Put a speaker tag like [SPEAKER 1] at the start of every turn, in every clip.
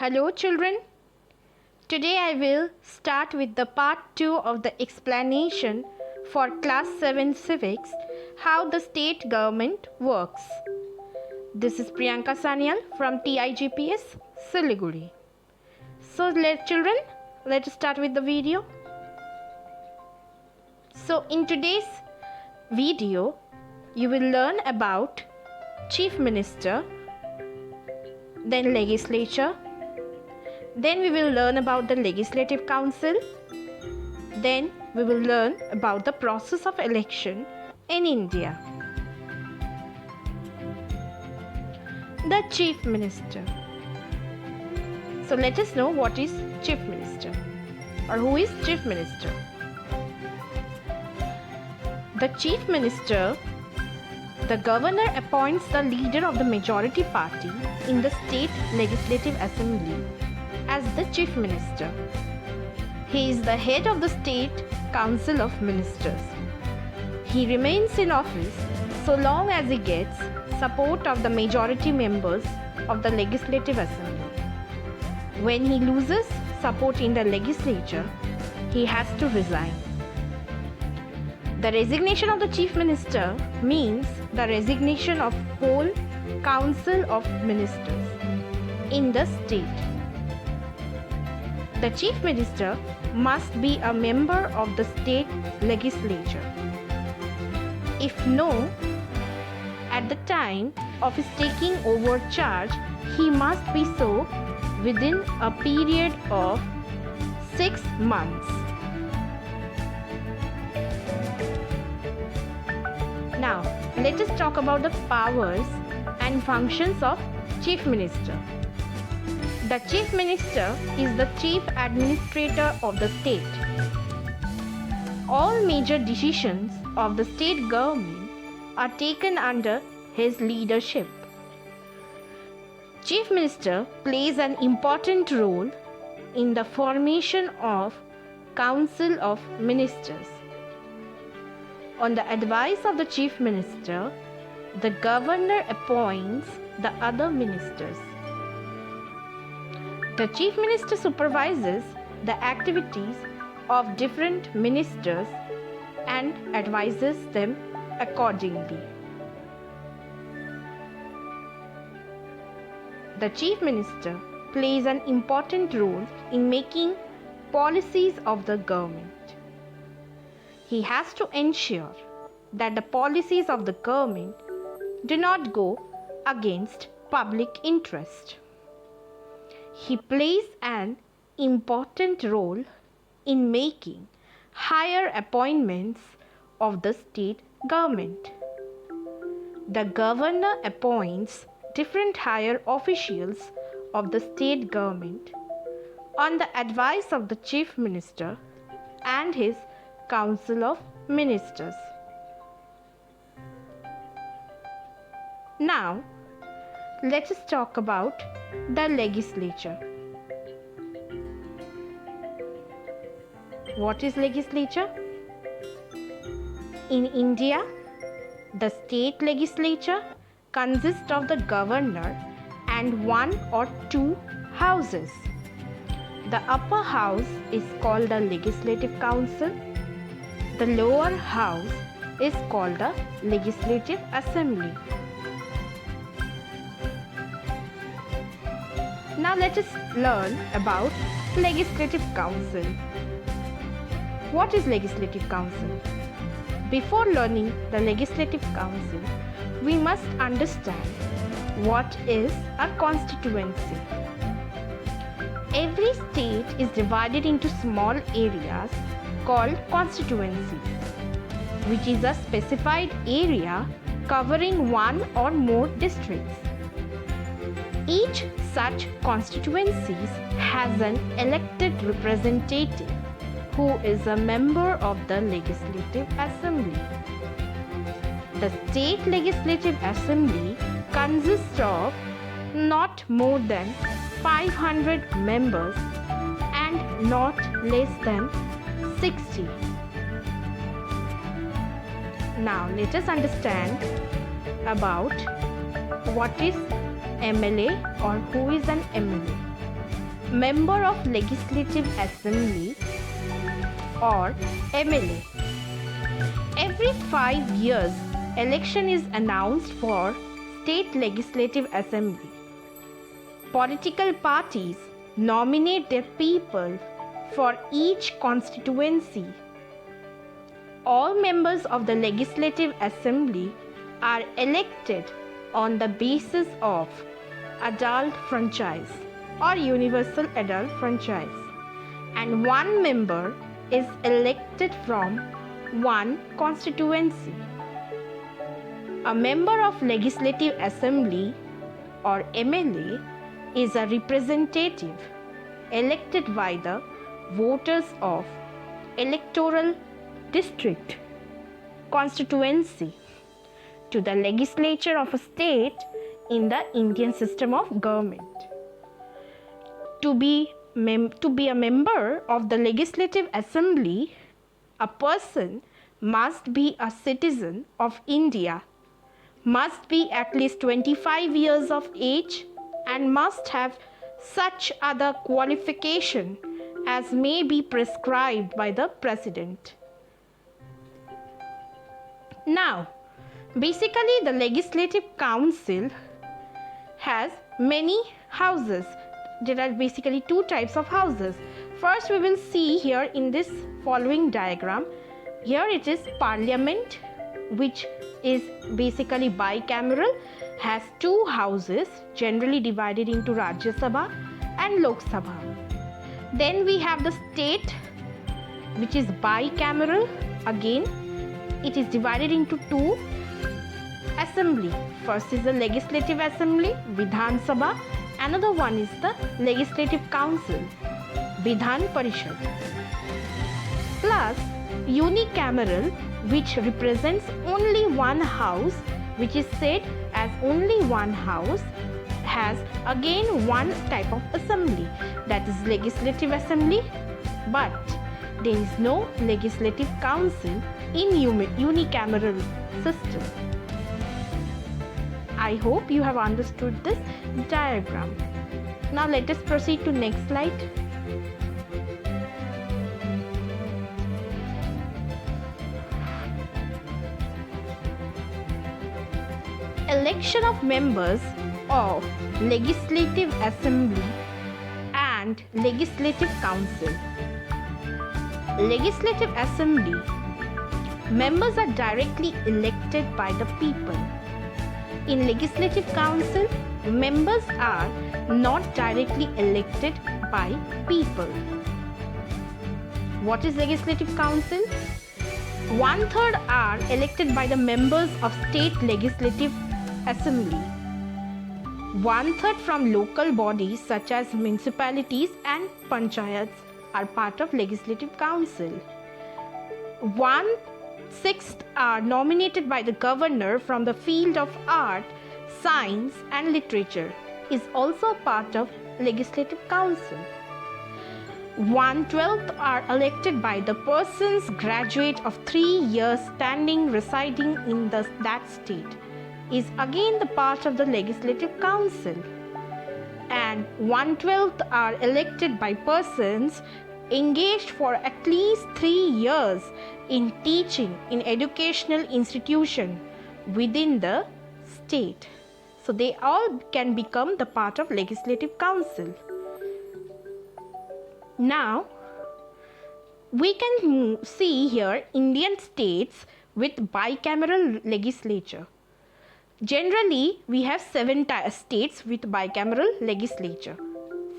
[SPEAKER 1] Hello children. Today I will start with the part 2 of the explanation for class 7 civics, how the state government works. This is Priyanka Sanyal from TIGPS Siliguri. So let's start with the video. So in today's video you will learn about Chief Minister, then legislature. Then we will learn about the Legislative Council. Then we will learn about the process of election in India. The Chief Minister. So let us know what is Chief Minister or who is Chief Minister. The Chief Minister, the governor appoints the leader of the majority party in the state legislative assembly as the Chief Minister. He is the head of the State Council of Ministers. He remains in office so long as he gets support of the majority members of the Legislative Assembly. When he loses support in the legislature, he has to resign. The resignation of the Chief Minister means the resignation of whole Council of Ministers in the state. The Chief Minister must be a member of the state legislature. If no, at the time of his taking over charge, he must be so within a period of 6 months. Now, let us talk about the powers and functions of Chief Minister. The Chief Minister is the chief administrator of the state. All major decisions of the state government are taken under his leadership. Chief Minister plays an important role in the formation of Council of Ministers. On the advice of the Chief Minister, the governor appoints the other ministers. The Chief Minister supervises the activities of different ministers and advises them accordingly. The Chief Minister plays an important role in making policies of the government. He has to ensure that the policies of the government do not go against public interest. He plays an important role in making higher appointments of the state government. The governor appoints different higher officials of the state government on the advice of the Chief Minister and his Council of Ministers. Now, let us talk about the legislature. What is legislature? In India, the state legislature consists of the governor and 1 or 2 houses. The upper house is called the Legislative Council. The lower house is called the Legislative Assembly. Now let us learn about Legislative Council. What is Legislative Council? Before learning the Legislative Council, we must understand what is a constituency. Every state is divided into small areas called constituencies, which is a specified area covering one or more districts. Each such constituencies has an elected representative who is a member of the Legislative Assembly. The State Legislative Assembly consists of not more than 500 members and not less than 60. Now let us understand about what is MLA or who is an MLA. Member of Legislative Assembly or MLA. Every 5 years, election is announced for State Legislative Assembly. Political parties nominate their people for each constituency. All members of the Legislative Assembly are elected on the basis of adult franchise or universal adult franchise, and one member is elected from one constituency. A member of Legislative Assembly or MLA is a representative elected by the voters of electoral district constituency to the legislature of a state in the Indian system of government. To be a member of the Legislative Assembly, a person must be a citizen of India, must be at least 25 years of age, and must have such other qualification as may be prescribed by the President. Now, basically the Legislative Council has many houses. There are basically two types of houses. First, we will see here in this following diagram. Here it is Parliament, which is basically bicameral, has two houses generally divided into Rajya Sabha and Lok Sabha. Then we have the state, which is bicameral. Again, it is divided into two assembly. First is the Legislative Assembly, Vidhan Sabha. Another one is the Legislative Council, Vidhan Parishad. Plus unicameral, which represents only one house, which is said as only one house, has again one type of assembly, that is Legislative Assembly, but there is no Legislative Council in unicameral system. I hope you have understood this diagram. Now let us proceed to next slide. Election of members of Legislative Assembly and Legislative Council. Legislative Assembly members are directly elected by the people. In Legislative Council, members are not directly elected by people. What is Legislative Council? 1/3 are elected by the members of State Legislative Assembly. 1/3 from local bodies such as municipalities and panchayats are part of Legislative Council. 1/6 are nominated by the governor from the field of art, science and literature, is also a part of Legislative Council. 1/12 are elected by the persons graduate of 3 years standing residing in that state, is again the part of the Legislative Council. And 1/12 are elected by persons engaged for at least 3 years in teaching in educational institution within the state. So they all can become the part of Legislative Council. Now we can see here Indian states with bicameral legislature. Generally, we have 7 states with bicameral legislature.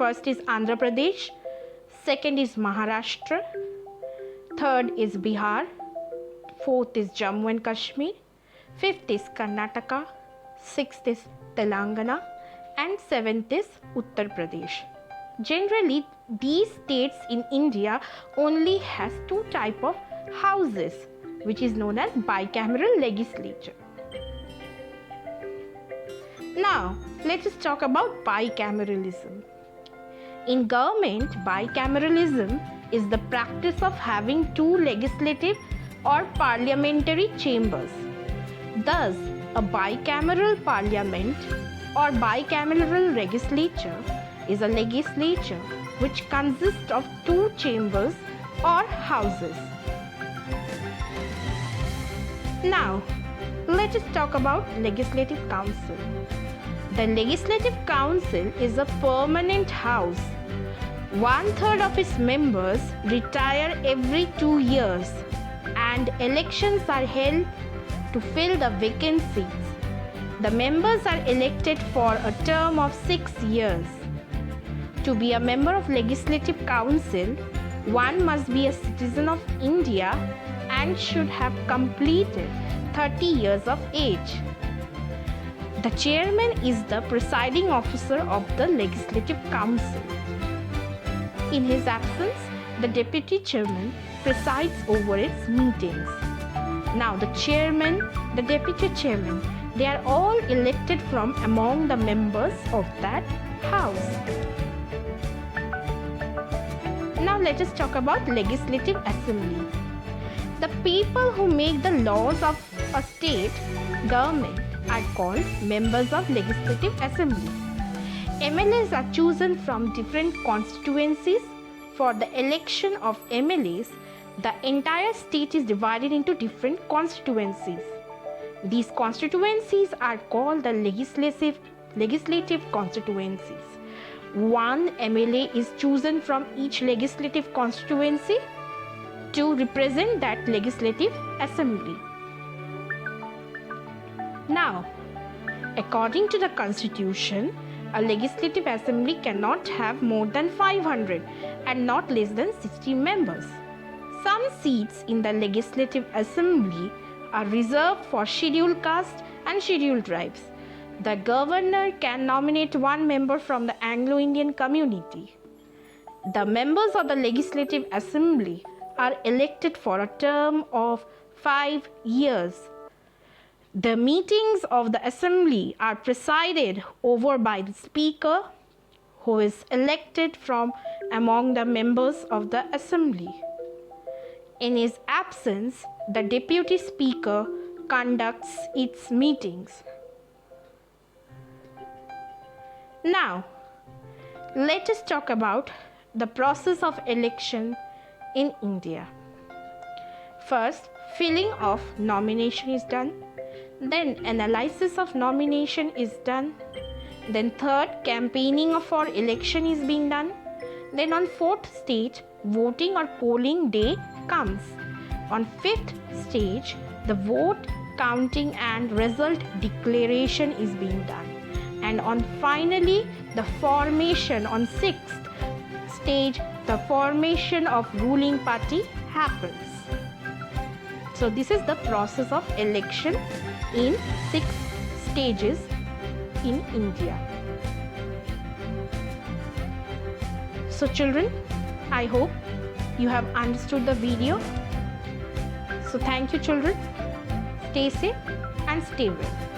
[SPEAKER 1] First is Andhra Pradesh, second is Maharashtra, third is Bihar, fourth is Jammu and Kashmir, fifth is Karnataka, sixth is Telangana, and seventh is Uttar Pradesh. Generally, these states in India only has 2 types of houses, which is known as bicameral legislature. Now, let us talk about bicameralism. In government, bicameralism is the practice of having 2 legislative or parliamentary chambers. Thus, a bicameral parliament or bicameral legislature is a legislature which consist of two chambers or houses. Now, let us talk about Legislative Council. The Legislative Council is a permanent house. 1/3 of its members retire every 2 years and elections are held to fill the vacant seats. The members are elected for a term of 6 years. To be a member of Legislative Council, one must be a citizen of India and should have completed 30 years of age. The chairman is the presiding officer of the Legislative Council. In his absence, the deputy chairman presides over its meetings. Now, the chairman, the deputy chairman, they are all elected from among the members of that house. Now, let us talk about Legislative Assembly. The people who make the laws of a state government are called members of Legislative Assembly. MLAs are chosen from different constituencies. For the election of MLAs, the entire state is divided into different constituencies. These constituencies are called the legislative constituencies. One MLA is chosen from each legislative constituency to represent that legislative assembly. Now, according to the Constitution, a legislative assembly cannot have more than 500 and not less than 60 members. Some seats in the legislative assembly are reserved for scheduled caste and scheduled tribes. The governor can nominate one member from the Anglo-Indian community. The members of the legislative assembly are elected for a term of 5 years. The meetings of the assembly are presided over by the speaker, who is elected from among the members of the assembly. In his absence, the deputy speaker conducts its meetings. Now, let us talk about the process of election in India. First, filling of nomination is done. Then analysis of nomination is done. Then third, campaigning for election is being done. Then on fourth stage, voting or polling day comes. On fifth stage, the vote counting and result declaration is being done. And on finally, the formation on sixth stage, the formation of ruling party happens. So this is the process of election in 6 stages in India. So children, I hope you have understood the video. So thank you children. Stay safe and stay well.